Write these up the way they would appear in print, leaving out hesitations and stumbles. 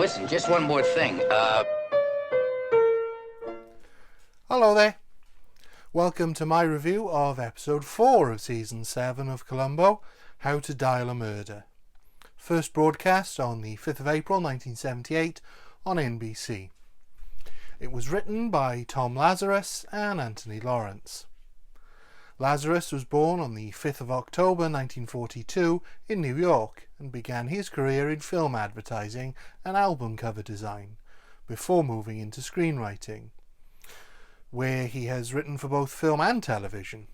Listen, just one more thing. Hello there. Welcome to my review of episode 4 of season 7 of Colombo, How to Dial a Murder. First broadcast on the 5th of April 1978 on NBC. It was written by Tom Lazarus and Anthony Lawrence. Lazarus was born on the 5th of October 1942 in New York and began his career in film advertising and album cover design before moving into screenwriting, where he has written for both film and television.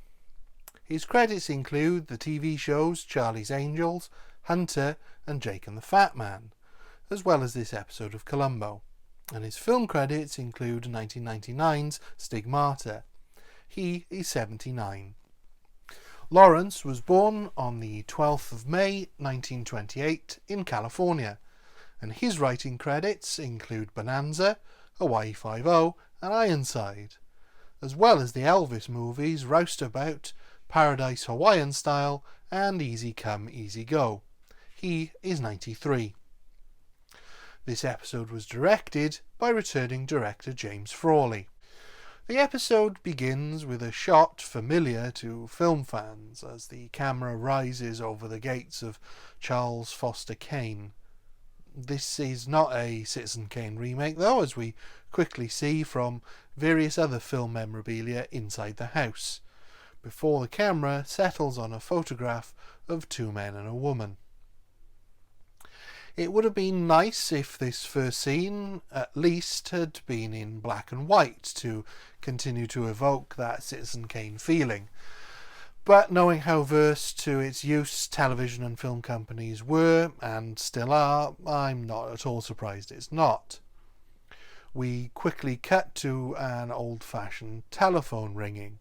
His credits include the TV shows Charlie's Angels, Hunter and Jake and the Fat Man, as well as this episode of Columbo, and his film credits include 1999's Stigmata. He is 79. Lawrence was born on the 12th of May 1928 in California, and his writing credits include Bonanza, Hawaii Five-0 and Ironside, as well as the Elvis movies Roustabout, Paradise Hawaiian Style and Easy Come Easy Go. He is 93. This episode was directed by returning director James Frawley. The episode begins with a shot familiar to film fans as the camera rises over the gates of Charles Foster Kane. This is not a Citizen Kane remake though, as we quickly see from various other film memorabilia inside the house, before the camera settles on a photograph of two men and a woman. It would have been nice if this first scene at least had been in black and white to continue to evoke that Citizen Kane feeling. But knowing how versed to its use television and film companies were, and still are, I'm not at all surprised it's not. We quickly cut to an old-fashioned telephone ringing,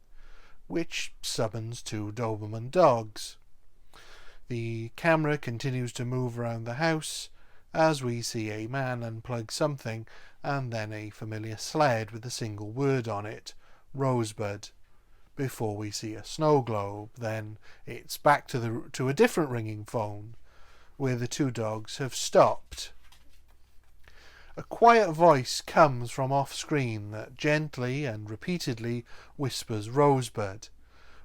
which summons two Doberman dogs. The camera continues to move around the house as we see a man unplug something and then a familiar sled with a single word on it, Rosebud, before we see a snow globe. Then it's back to a different ringing phone where the two dogs have stopped. A quiet voice comes from off-screen that gently and repeatedly whispers Rosebud,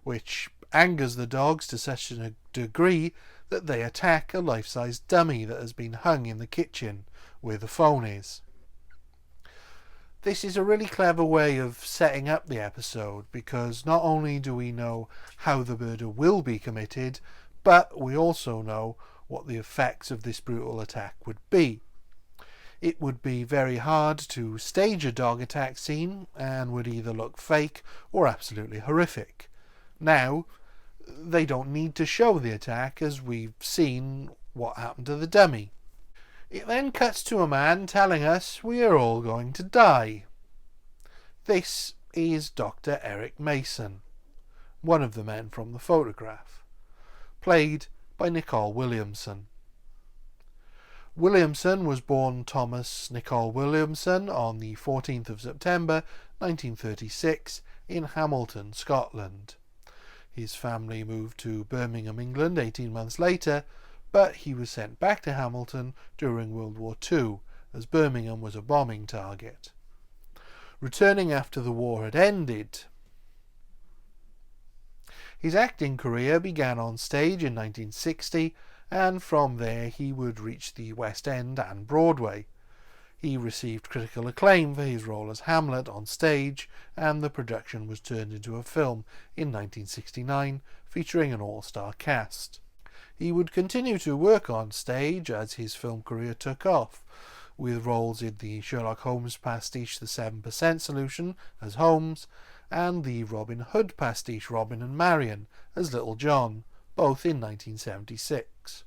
which angers the dogs to such a degree that they attack a life-size dummy that has been hung in the kitchen where the phone is. This is a really clever way of setting up the episode, because not only do we know how the murder will be committed, but we also know what the effects of this brutal attack would be. It would be very hard to stage a dog attack scene and would either look fake or absolutely horrific. Now, they don't need to show the attack, as we've seen what happened to the dummy. It then cuts to a man telling us we are all going to die. This is Dr. Eric Mason, one of the men from the photograph, played by Nicole Williamson. Williamson was born Thomas Nicole Williamson on the 14th of September 1936 in Hamilton, Scotland. His family moved to Birmingham, England 18 months later, but he was sent back to Hamilton during World War II, as Birmingham was a bombing target. Returning after the war had ended, his acting career began on stage in 1960, and from there he would reach the West End and Broadway. He received critical acclaim for his role as Hamlet on stage, and the production was turned into a film in 1969 featuring an all-star cast. He would continue to work on stage as his film career took off, with roles in the Sherlock Holmes pastiche The 7% Solution as Holmes, and the Robin Hood pastiche Robin and Marian as Little John, both in 1976.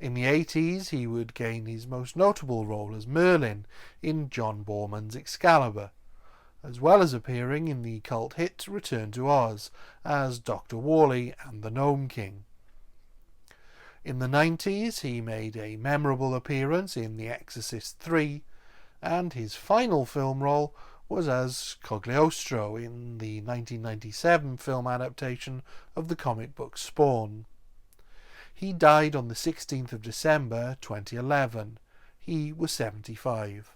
In the 80s, he would gain his most notable role as Merlin in John Borman's Excalibur, as well as appearing in the cult hit Return to Oz as Dr. Wally and the Gnome King. In the 90s, he made a memorable appearance in The Exorcist III, and his final film role was as Cogliostro in the 1997 film adaptation of the comic book Spawn. He died on the 16th of December 2011. He was 75.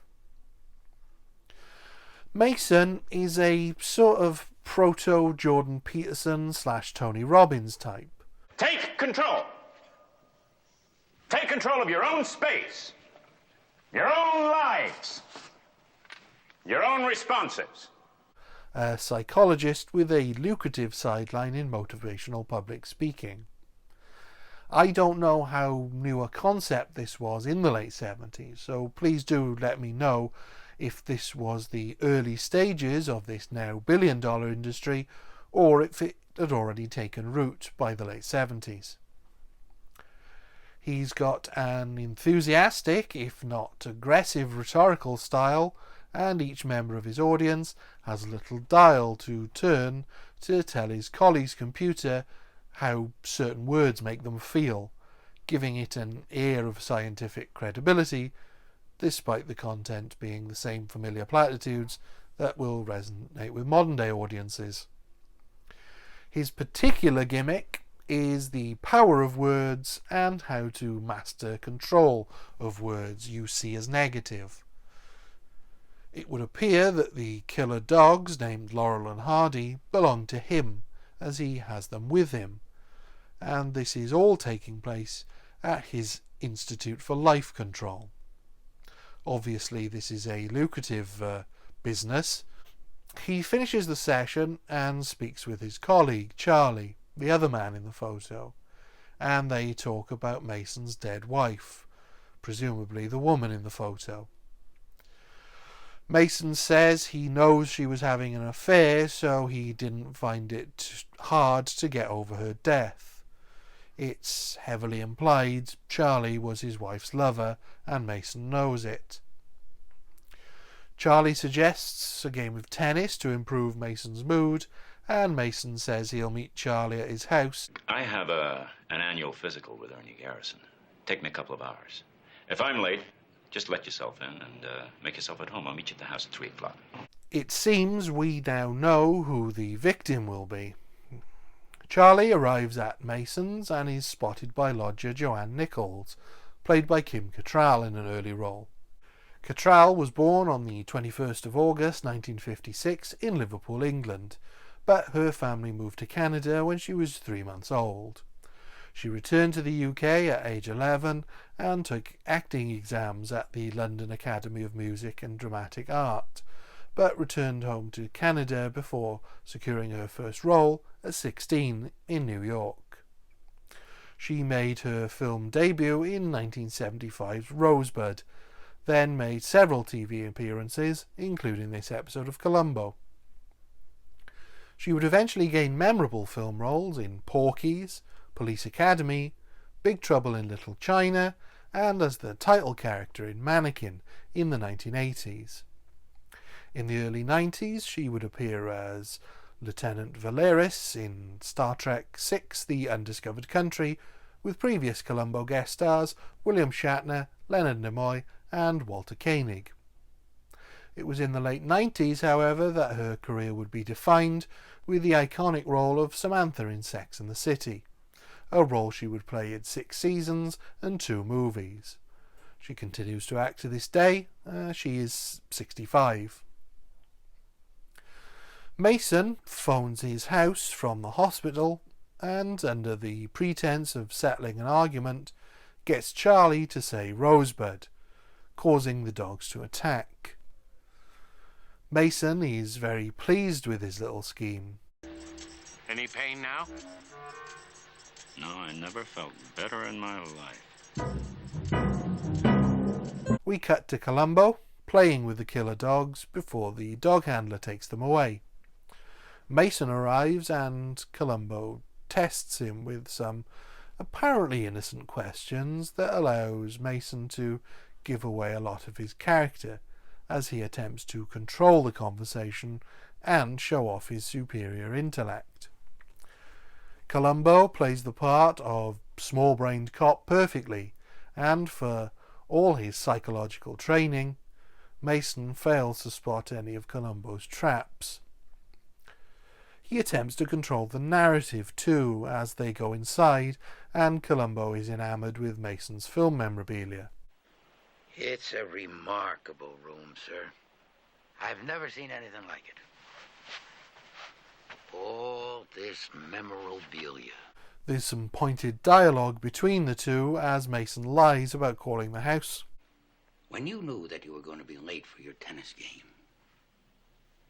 Mason is a sort of proto-Jordan Peterson / Tony Robbins type. Take control. Take control of your own space, your own lives, your own responses. A psychologist with a lucrative sideline in motivational public speaking. I don't know how new a concept this was in the late 70s, so please do let me know if this was the early stages of this now billion-dollar industry, or if it had already taken root by the late 70s. He's got an enthusiastic, if not aggressive, rhetorical style, and each member of his audience has a little dial to turn to tell his colleague's computer how certain words make them feel, giving it an air of scientific credibility, despite the content being the same familiar platitudes that will resonate with modern-day audiences. His particular gimmick is the power of words and how to master control of words you see as negative. It would appear that the killer dogs named Laurel and Hardy belong to him, as he has them with him, and this is all taking place at his Institute for Life Control. Obviously this is a lucrative business. He finishes the session and speaks with his colleague, Charlie, the other man in the photo, and they talk about Mason's dead wife, presumably the woman in the photo. Mason says he knows she was having an affair, so he didn't find it hard to get over her death. It's heavily implied Charlie was his wife's lover, and Mason knows it. Charlie suggests a game of tennis to improve Mason's mood, and Mason says he'll meet Charlie at his house. I have an annual physical with Ernie Garrison. Take me a couple of hours. If I'm late, just let yourself in and make yourself at home. I'll meet you at the house at 3 o'clock. It seems we now know who the victim will be. Charlie arrives at Mason's and is spotted by lodger Joanne Nichols, played by Kim Cattrall in an early role. Cattrall was born on the 21st of August 1956 in Liverpool, England, but her family moved to Canada when she was 3 months old. She returned to the UK at age 11 and took acting exams at the London Academy of Music and Dramatic Art, but returned home to Canada before securing her first role at 16 in New York. She made her film debut in 1975's Rosebud, then made several TV appearances, including this episode of Colombo. She would eventually gain memorable film roles in Porky's, Police Academy, Big Trouble in Little China, and as the title character in Mannequin in the 1980s. In the early 90s, she would appear as Lieutenant Valeris in Star Trek VI: The Undiscovered Country, with previous Colombo guest stars William Shatner, Leonard Nimoy, and Walter Koenig. It was in the late 90s, however, that her career would be defined with the iconic role of Samantha in Sex and the City, a role she would play in 6 seasons and 2 movies. She continues to act to this day. She is 65. Mason phones his house from the hospital and, under the pretense of settling an argument, gets Charlie to say Rosebud, causing the dogs to attack. Mason is very pleased with his little scheme. Any pain now? No, I never felt better in my life. We cut to Colombo, playing with the killer dogs before the dog handler takes them away. Mason arrives and Colombo tests him with some apparently innocent questions that allows Mason to give away a lot of his character as he attempts to control the conversation and show off his superior intellect. Colombo plays the part of small-brained cop perfectly, and for all his psychological training, Mason fails to spot any of Colombo's traps. He attempts to control the narrative too as they go inside, and Colombo is enamoured with Mason's film memorabilia. It's a remarkable room, sir. I've never seen anything like it. All this memorabilia. There's some pointed dialogue between the two as Mason lies about calling the house. When you knew that you were going to be late for your tennis game,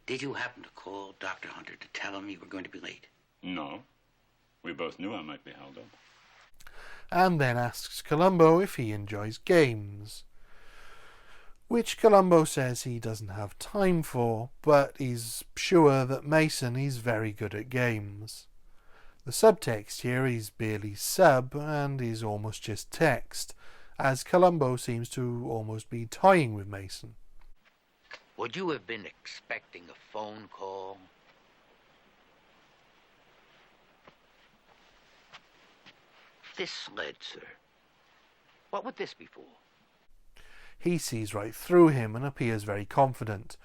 did you happen to call Dr. Hunter to tell him you were going to be late? No. We both knew I might be held up. And then asks Colombo if he enjoys games, which Colombo says he doesn't have time for, but he's sure that Mason is very good at games. The subtext here is barely sub and is almost just text, as Colombo seems to almost be toying with Mason. Would you have been expecting a phone call? This sled, sir. What would this be for? He sees right through him and appears very confident,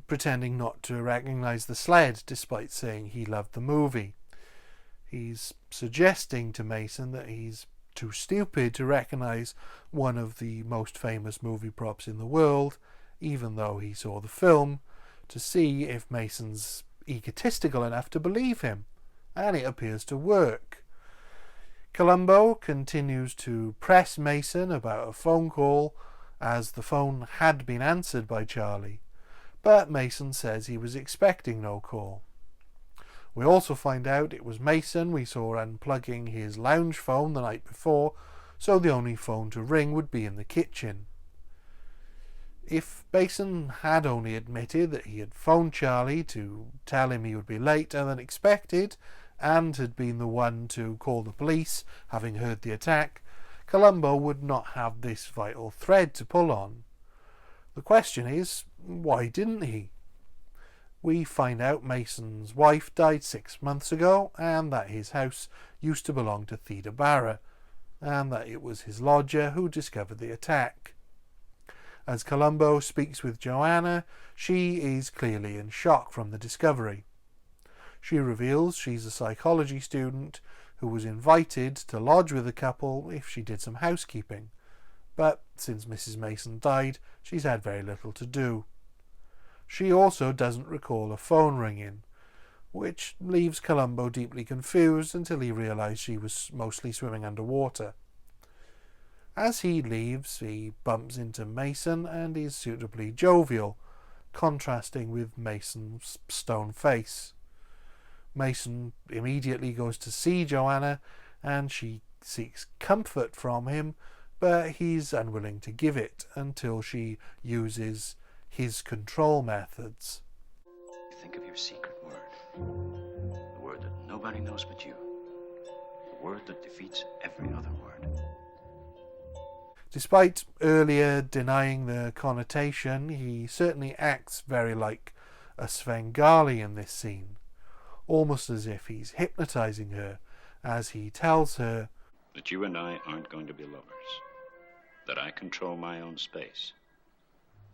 pretending not to recognize the sled despite saying he loved the movie. He's suggesting to Mason that he's too stupid to recognize one of the most famous movie props in the world, even though he saw the film, to see if Mason's egotistical enough to believe him, and it appears to work. Colombo continues to press Mason about a phone call, as the phone had been answered by Charlie, but Mason says he was expecting no call. We also find out it was Mason we saw unplugging his lounge phone the night before, so the only phone to ring would be in the kitchen. If Mason had only admitted that he had phoned Charlie to tell him he would be later than expected, and had been the one to call the police, having heard the attack, Colombo would not have this vital thread to pull on. The question is, why didn't he? We find out Mason's wife died 6 months ago, and that his house used to belong to Theda Barra, and that it was his lodger who discovered the attack. As Colombo speaks with Joanna, she is clearly in shock from the discovery. She reveals she's a psychology student who was invited to lodge with the couple if she did some housekeeping, but since Mrs. Mason died, she's had very little to do. She also doesn't recall a phone ringing, which leaves Colombo deeply confused until he realized she was mostly swimming underwater. As he leaves, he bumps into Mason and is suitably jovial, contrasting with Mason's stone face. Mason immediately goes to see Joanna, and she seeks comfort from him, but he's unwilling to give it until she uses his control methods. Think of your secret word. The word that nobody knows but you. The word that defeats every other word. Despite earlier denying the connotation, he certainly acts very like a Svengali in this scene, almost as if he's hypnotizing her as he tells her that you and I aren't going to be lovers, that I control my own space,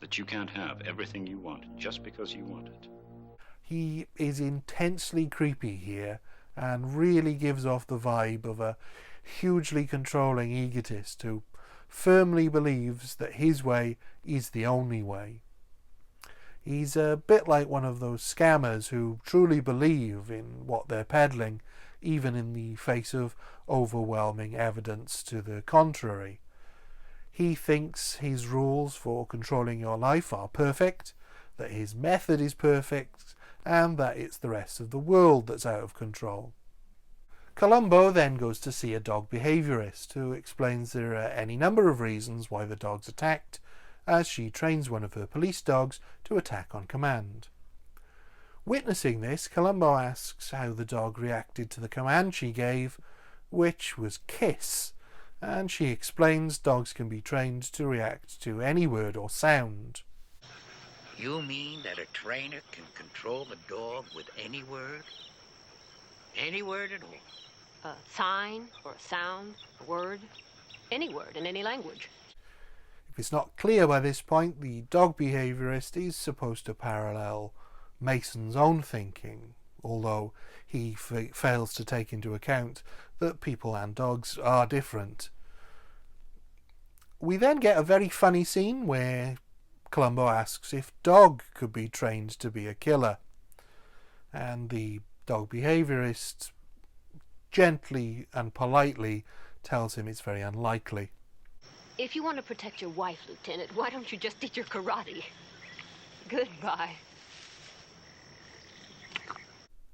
that you can't have everything you want just because you want it. He is intensely creepy here and really gives off the vibe of a hugely controlling egotist who firmly believes that his way is the only way. He's a bit like one of those scammers who truly believe in what they're peddling, even in the face of overwhelming evidence to the contrary. He thinks his rules for controlling your life are perfect, that his method is perfect, and that it's the rest of the world that's out of control. Colombo then goes to see a dog behaviourist who explains there are any number of reasons why the dog's attacked, as she trains one of her police dogs to attack on command. Witnessing this, Colombo asks how the dog reacted to the command she gave, which was kiss, and she explains dogs can be trained to react to any word or sound. You mean that a trainer can control a dog with any word? Any word at all? A sign or a sound, a word, any word in any language. If it's not clear by this point, the dog behaviourist is supposed to parallel Mason's own thinking, although he fails to take into account that people and dogs are different. We then get a very funny scene where Colombo asks if dog could be trained to be a killer. And the dog behaviourist gently and politely tells him it's very unlikely. If you want to protect your wife, Lieutenant, why don't you just teach her karate? Goodbye.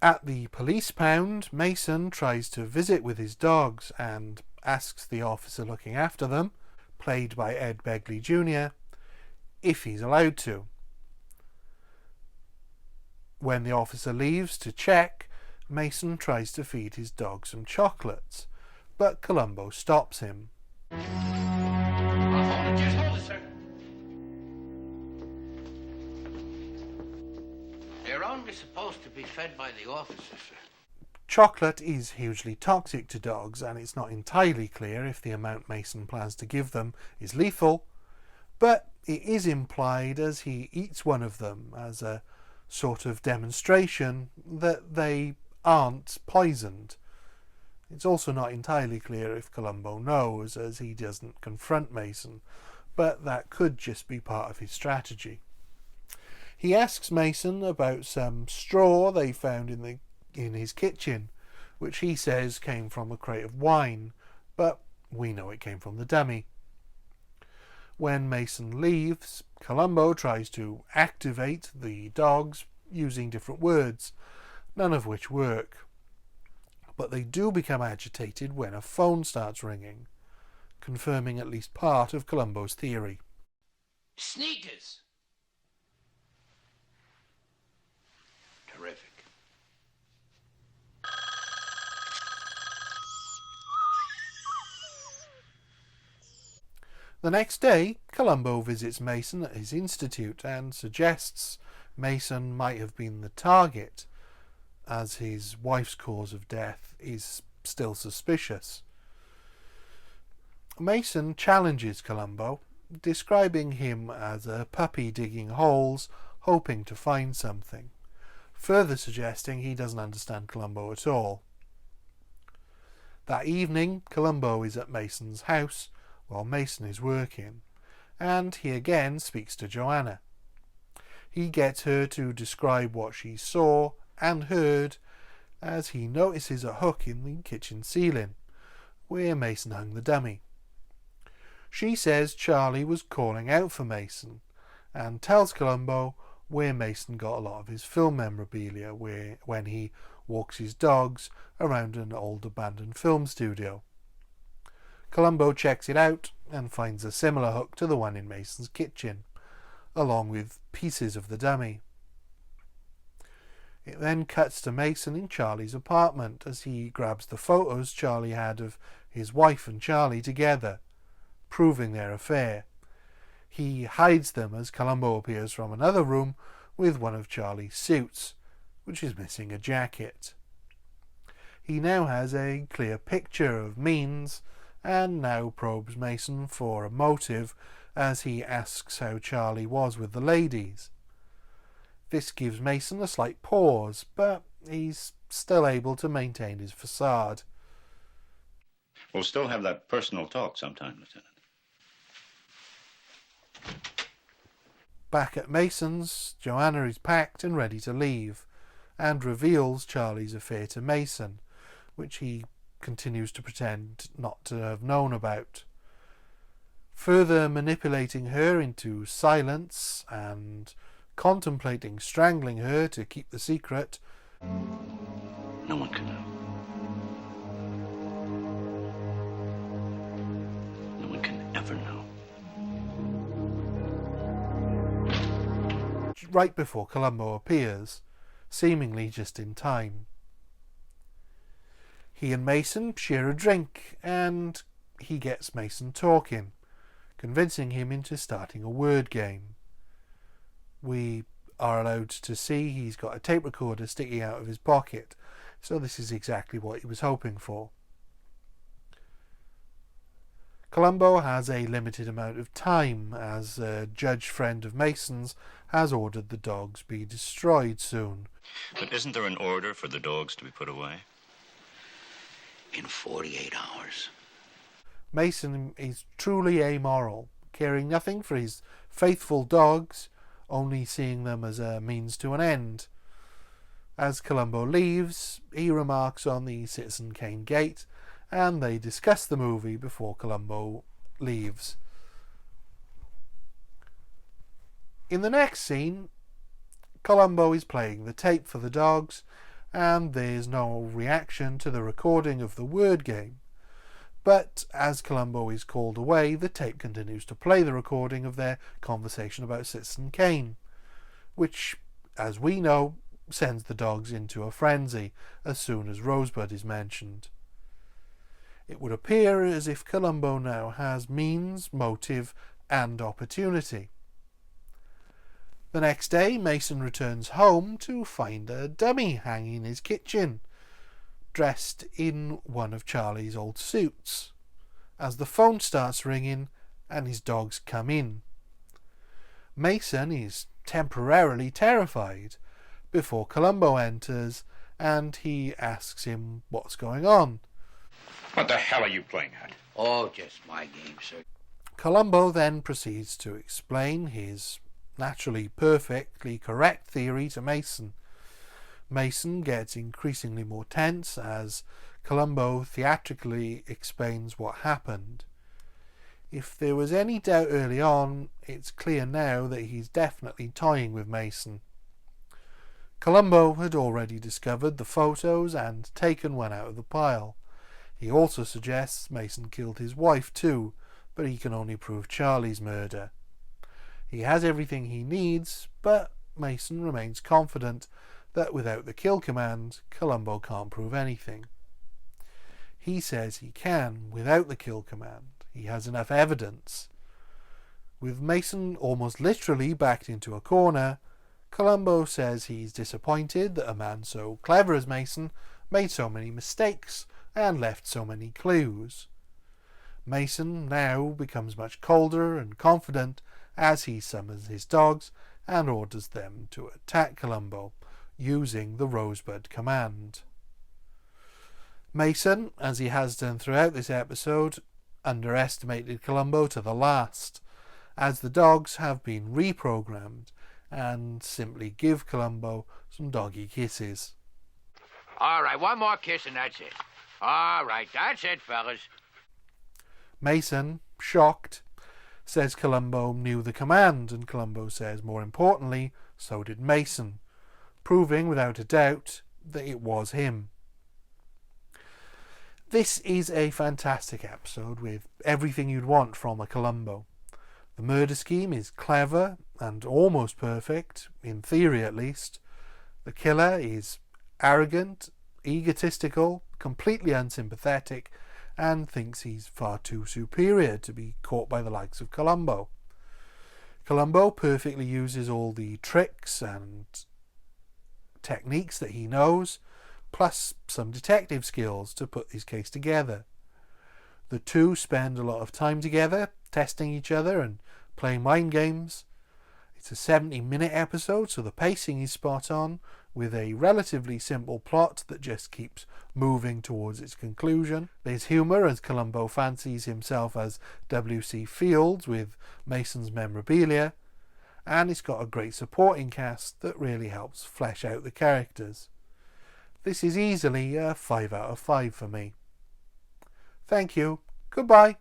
At the police pound, Mason tries to visit with his dogs and asks the officer looking after them, played by Ed Begley Jr., if he's allowed to. When the officer leaves to check, Mason tries to feed his dog some chocolates, but Colombo stops him. Just hold it, sir. They're only supposed to be fed by the officer, sir. Chocolate is hugely toxic to dogs, and it's not entirely clear if the amount Mason plans to give them is lethal, but it is implied as he eats one of them as a sort of demonstration that they aren't poisoned. It's also not entirely clear if Colombo knows, as he doesn't confront Mason, but that could just be part of his strategy. He asks Mason about some straw they found in his kitchen, which he says came from a crate of wine, but we know it came from the dummy. When Mason leaves, Colombo tries to activate the dogs using different words, none of which work. But they do become agitated when a phone starts ringing, confirming at least part of Colombo's theory. Sneakers. Terrific. The next day, Colombo visits Mason at his institute and suggests Mason might have been the target, as his wife's cause of death is still suspicious. Mason challenges Colombo, describing him as a puppy digging holes, hoping to find something, further suggesting he doesn't understand Colombo at all. That evening, Colombo is at Mason's house while Mason is working, and he again speaks to Joanna. He gets her to describe what she saw and heard as he notices a hook in the kitchen ceiling, where Mason hung the dummy. She says Charlie was calling out for Mason, and tells Colombo where Mason got a lot of his film memorabilia when he walks his dogs around an old abandoned film studio. Colombo checks it out and finds a similar hook to the one in Mason's kitchen, along with pieces of the dummy. It then cuts to Mason in Charlie's apartment as he grabs the photos Charlie had of his wife and Charlie together, proving their affair. He hides them as Colombo appears from another room with one of Charlie's suits, which is missing a jacket. He now has a clear picture of Means, and now probes Mason for a motive as he asks how Charlie was with the ladies. This gives Mason a slight pause, but he's still able to maintain his facade. We'll still have that personal talk sometime, Lieutenant. Back at Mason's, Joanna is packed and ready to leave, and reveals Charlie's affair to Mason, which he continues to pretend not to have known about, further manipulating her into silence and contemplating strangling her to keep the secret. No one can know. No one can ever know. Right before Colombo appears, seemingly just in time. He and Mason share a drink, and he gets Mason talking, convincing him into starting a word game. We are allowed to see he's got a tape recorder sticking out of his pocket, so this is exactly what he was hoping for. Colombo has a limited amount of time, as a judge friend of Mason's has ordered the dogs be destroyed soon. But isn't there an order for the dogs to be put away? In 48 hours. Mason is truly amoral, caring nothing for his faithful dogs, only seeing them as a means to an end. As Colombo leaves, he remarks on the Citizen Kane gate, and they discuss the movie before Colombo leaves. In the next scene, Colombo is playing the tape for the dogs, and there's no reaction to the recording of the word game. But as Colombo is called away, the tape continues to play the recording of their conversation about Citizen Kane, which, as we know, sends the dogs into a frenzy as soon as Rosebud is mentioned. It would appear as if Colombo now has means, motive, and opportunity. The next day, Mason returns home to find a dummy hanging in his kitchen, dressed in one of Charlie's old suits, as the phone starts ringing and his dogs come in. Mason is temporarily terrified before Colombo enters, and he asks him what's going on. What the hell are you playing at? Oh, just my game, sir. Colombo then proceeds to explain his naturally perfectly correct theory to Mason. Mason gets increasingly more tense as Colombo theatrically explains what happened. If there was any doubt early on, it's clear now that he's definitely toying with Mason. Colombo had already discovered the photos and taken one out of the pile. He also suggests Mason killed his wife too, but he can only prove Charlie's murder. He has everything he needs, but Mason remains confident that without the kill command, Colombo can't prove anything. He says he can without the kill command. He has enough evidence. With Mason almost literally backed into a corner, Colombo says he's disappointed that a man so clever as Mason made so many mistakes and left so many clues. Mason now becomes much colder and confident as he summons his dogs and orders them to attack Colombo using the Rosebud command. Mason, as he has done throughout this episode, underestimated Colombo to the last, as the dogs have been reprogrammed and simply give Colombo some doggy kisses. All right, one more kiss and that's it. All right, that's it, fellas. Mason, shocked, says Colombo knew the command, and Colombo says, more importantly, so did Mason, proving without a doubt that it was him. This is a fantastic episode with everything you'd want from a Colombo. The murder scheme is clever and almost perfect, in theory at least. The killer is arrogant, egotistical, completely unsympathetic, and thinks he's far too superior to be caught by the likes of Colombo. Colombo perfectly uses all the tricks and techniques that he knows, plus some detective skills to put his case together. The two spend a lot of time together, testing each other and playing mind games. It's a 70-minute episode, so the pacing is spot on, with a relatively simple plot that just keeps moving towards its conclusion. There's humour as Colombo fancies himself as W.C. Fields with Mason's memorabilia, and it's got a great supporting cast that really helps flesh out the characters. This is easily a 5 out of 5 for me. Thank you. Goodbye.